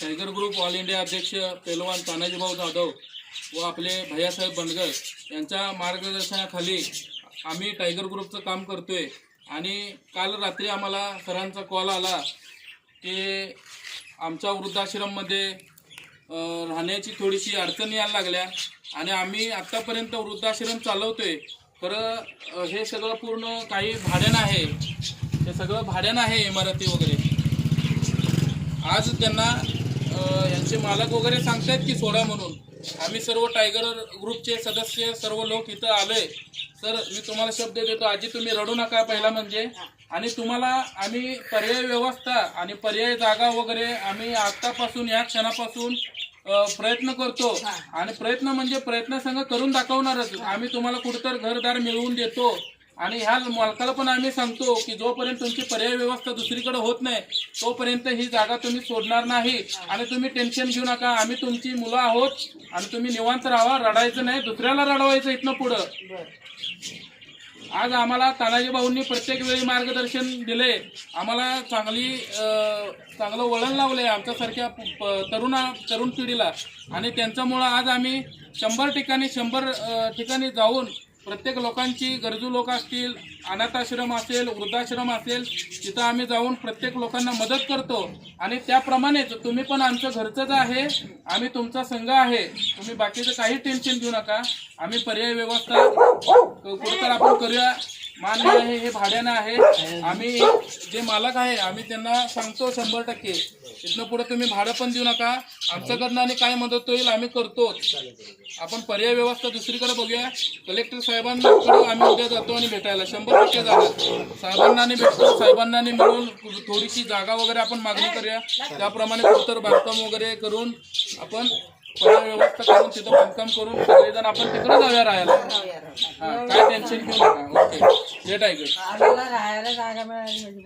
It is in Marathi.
टायगर ग्रुप ऑल इंडिया अध्यक्ष पेलवान तानाजीभाऊ जाधव व आपले भैयासाहेब बनगर यांच्या मार्गदर्शनाखाली आम्ही टायगर ग्रुपचं काम करतोय। आणि काल रात्री आम्हाला सरांचा कॉल आला की आमच्या वृद्धाश्रममध्ये राहण्याची थोडीशी अडचण यायला लागल्या आणि आम्ही आत्तापर्यंत वृद्धाश्रम चालवतोय। खरं हे सगळं पूर्ण काही भाड्यानं आहे, हे सगळं भाड्यानं आहे इमारती वगैरे। आज त्यांना यांचे मालक वगैरे सांगतायत की सोडा म्हणून। आम्ही सर्व टायगर ग्रुपचे सदस्य सर्व लोक इथं आलोय। सर मी तुम्हाला शब्द देतो, आजी तुम्ही रडू नका पहिला म्हणजे, आणि तुम्हाला आम्ही पर्याय व्यवस्था आणि पर्याय जागा वगैरे आम्ही आतापासून या क्षणापासून प्रयत्न करतो। आणि प्रयत्न म्हणजे प्रयत्न संघ करून दाखवणारच। आम्ही तुम्हाला कुठेतरी घरदार मिळवून देतो आणि ह्या मालकाला पण आम्ही सांगतो की जोपर्यंत तुमची पर्याय व्यवस्था दुसरीकडे होत नाही तोपर्यंत ही जागा तुम्ही सोडणार नाही। आणि तुम्ही टेन्शन घेऊ नका, आम्ही तुमची मुलं आहोत आणि तुम्ही निवांत राहा, रडायचं नाही, दुसऱ्याला रडवायचं इथनं पुढं। आज आम्हाला तानाजी भाऊंनी प्रत्येक वेळी मार्गदर्शन दिले, आम्हाला चांगलं वळण लावलंय आमच्यासारख्या तरुण पिढीला। आणि त्यांच्यामुळं आज आम्ही 100 ठिकाणी जाऊन प्रत्येक लोकांची, गरजू लोक असतील, अनाथाश्रम असेल, वृद्धाश्रम असेल, तिथं आम्ही जाऊन प्रत्येक लोकांना मदत करतो। आणि त्याप्रमाणेच तुम्ही पण आमचं घरचंच आहे, आम्ही तुमचा संघ आहे, तुम्ही बाकीचं काही टेन्शन घेऊ नका। आम्ही पर्याय व्यवस्था कुठं आपण करूया, मान्य आहे, हे भाड्यानं आहे। आम्ही जे मालक आहे आम्ही त्यांना सांगतो 100% इथनं पुढे तुम्ही भाडं पण देऊ नका, आमच्याकडनं आणि काय मदत होईल आम्ही करतो। आपण पर्याय व्यवस्था दुसरीकडे बघूया। कलेक्टर साहेबांकडे आम्ही उद्या जातो आणि भेटायला 100% जाणार। साहेबांना भेटतो, साहेबांना मिळून थोडीशी जागा वगैरे आपण मागणी करूया, त्याप्रमाणे कुठं बांधकाम वगैरे करून आपण पर्याय व्यवस्था करून तिथं बांधकाम करून सगळेजण आपण तिकडे जाऊया राहायला। हा, काय टेन्शन घेऊ नका। ओके, हे टायगर राहायला जागा मिळाली म्हणजे